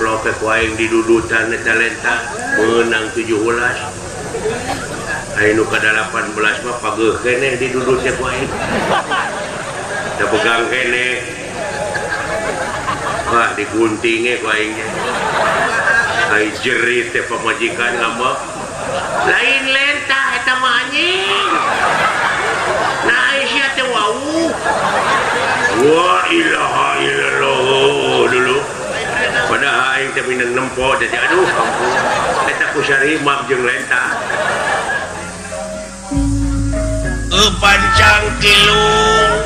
ceplok ke kuaing di dudutan talenta menang 17 ayo ke 18 mah pageuh keneh di dudutnya kuaing da pegang keneh wah diguntingnya kuaingnya ai jerit teh pamajikan ngambek lain lenta eta mah anjing nah Aisyah teh wau wa ilaha illallah dulu padahal aing teh minang nempo jadi aduh ampun eta kusari maaf jeung lenta pancang kilung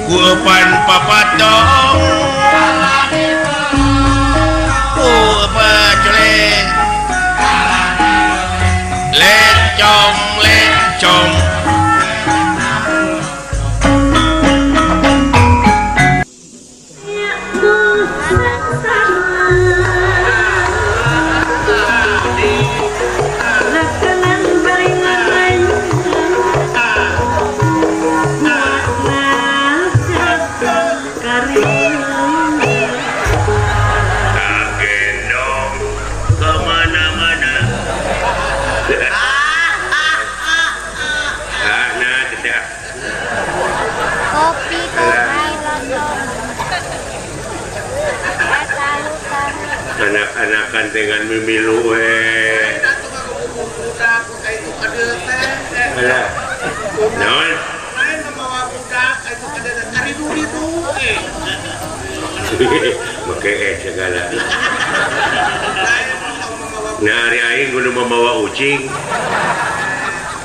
guepan papatong apa jelek lecong anak-anakan dengan mimilu naon make segala nah hari aing kudu membawa ucing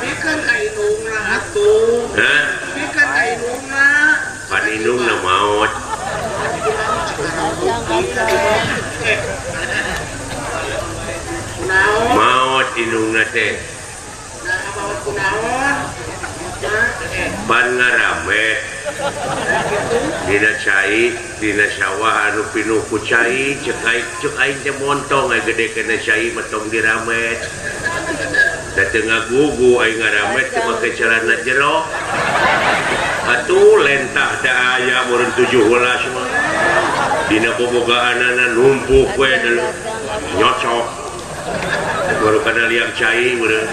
ikan ainungna atuh hah ikan ainungna pan indungna maot maut indungna teh ban ngaramet dina cai dina sawah anu pinuh ku cai cek aing teh montong aya gede kena cai metong diramet da teu ngagugu aing ngaramet teu make celana jero atuh lentah da aya meureun 17 mah dina bobogaanana numpuk we dulu nyocok baru kana liang cai meureun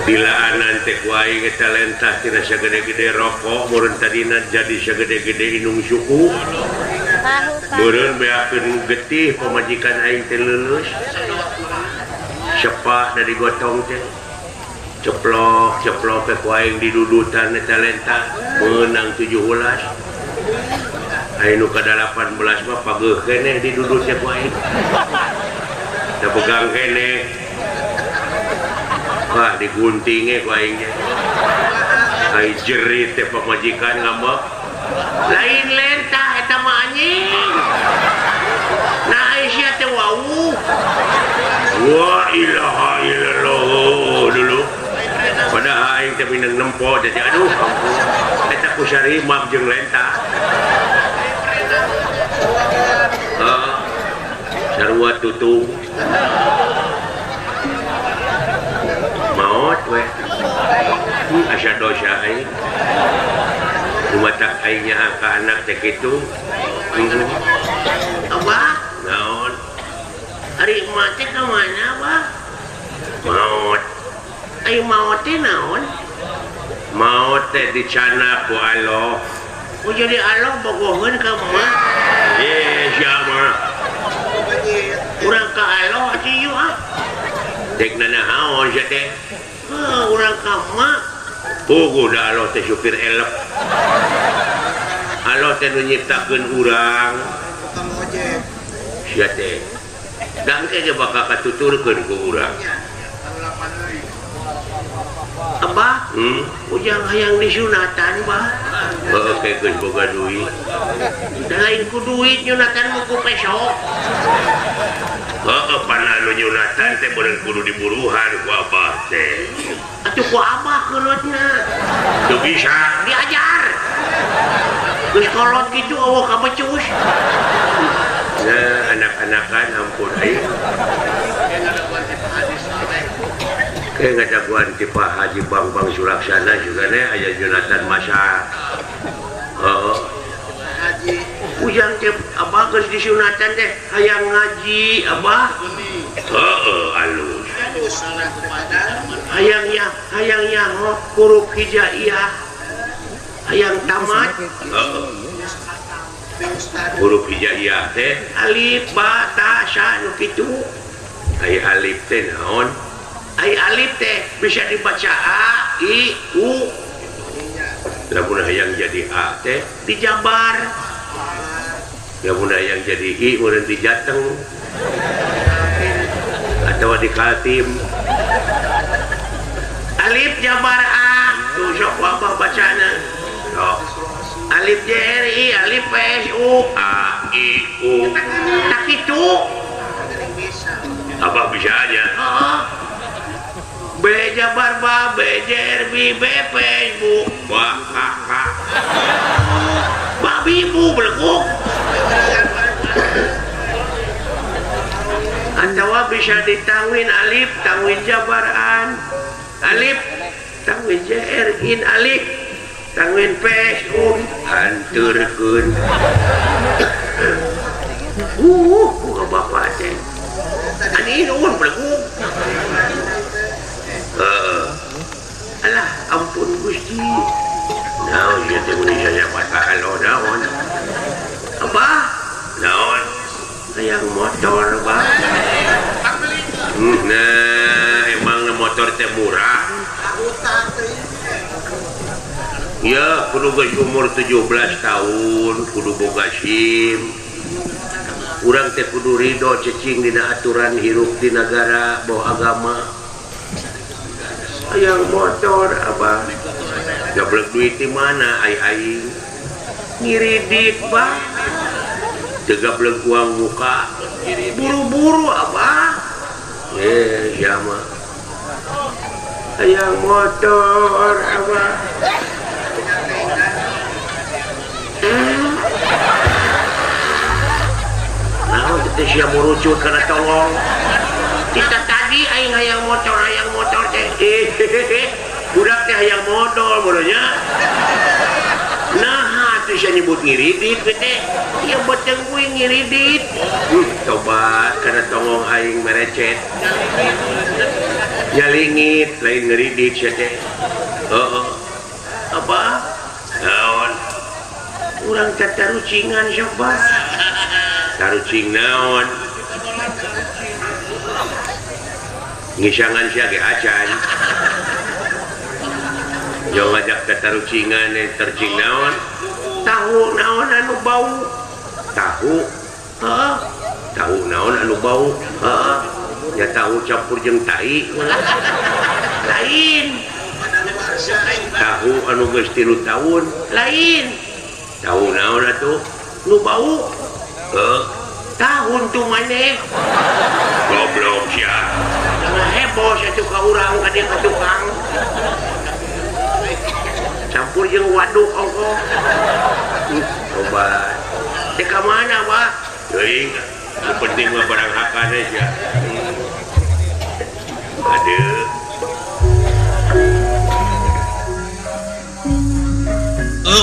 dilaanan teh ku aing eta lentah tina sagede-gede rokok meureun tadina jadi sagede-gede inung suku meureun beakeun getih pamajikan aing teh leuleus sepah dari gotong teh ceplok ke ku aing di dudutan eta lentah menang 17 aing nu ka 18 mah pageuh keneh di dudutnya ku aing da pegang keneh wah diguntingnya ku aingnya ai jerit teh pamajikan ngambek lain lentah eta mah anjing nah Aisyah teh wau wa ilaha illallah dulu padahal aing teh minang nempo jadi aduh ampun eta kusari maaf jeung lentah sarua tutung maot we asa dosa aing kumatak aingnya ka anak teh kitu abah naon ari emak teh ka mana abah maot ai maot teh naon maot teh dicana ku Allah ku jadi Allah bogoheun ka emak siapa urang ka Allah atuh ieu dekna naon sia teh urang ka emak puguh da Allah teh supir elep Allah teh nu nyiptakeun urang sia teh dan ke bakal katuturkeun ku urang Abah, ujang hayang disunatan bah. Oke, geus boga duit. Da lain ku duit nyunatan mah ku pesok. Heeh, panah nu nyunatan teh beurang kudu diburuhan ku abah teh. Atuh ku abah keulotna. Teu bisa diajar. Geus kolot kitu eueuh ka becus. Nah, anak-anakan ampun ai. kayak ngajaguan ti Pak Haji Bang Sulaksana juga nih aya Jonathan Masa ujang teh abah geus disunatan teh hayang ngaji abah alus hayangnya huruf hijaiyah hayang tamat huruf hijaiyah teh alif ba ta sya nu kitu ai alif teh naon ai alif teh bisa dibaca a i u lamun hayang jadi a teh dijabar lamun hayang jadi i urang dijateng atau dikatim alif jabar a tuh sok abah bacana sok alif jri alif su a i u tak itu abah bisa aja B jabar ba B jerbi B facebook wah kakak babi ibu beleguk atau bisa ditangwin alif tangwin jabaran alif tangwin jrin alif tangwin facebook hanturkeun buka bapak teh ani nuhun beleguk alah ampun Gusti naon ieu teh mun saya patah lo naon abah naon hayang motor bah nah emang motor teh murah ya kudu geus umur 17 tahun kudu boga SIM urang teh kudu ridho cicing dina aturan hirup di negara bawa agama hayang motor abah gablek duit di mana ai ngiridit bah gablek uang muka buru-buru abah ya mah hayang motor abah nah kita siap merucut karena tolong kita tadi aing hayang motor teh budak teh hayang modal bodohnya nah tuh saya nyebut ngiridit gede ya beteng gue ngiridit coba karena tolong aing merecet nyalingit lain ngiridit saya teh apa naon urang tatarucingan coba tarucing naon ngisangan sia ge acan yo ngajak tatarucingan yang tercing naon tahu naon anu bau tahu naon anu bau ya tahu campur jeung tai lain tahu anu geus 3 tahun lain tahu naon atuh nu bau tahun tuh maneh goblok sia heboh satu ka urang ka dia ka tukang campur jeung waduk ongkoh coba teh ka mana Pak teuing nu penting mah barang hakan aja adeu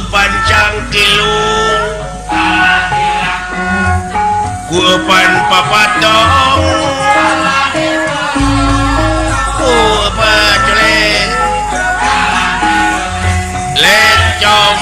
pancang tilu gupan papatong bajle lecong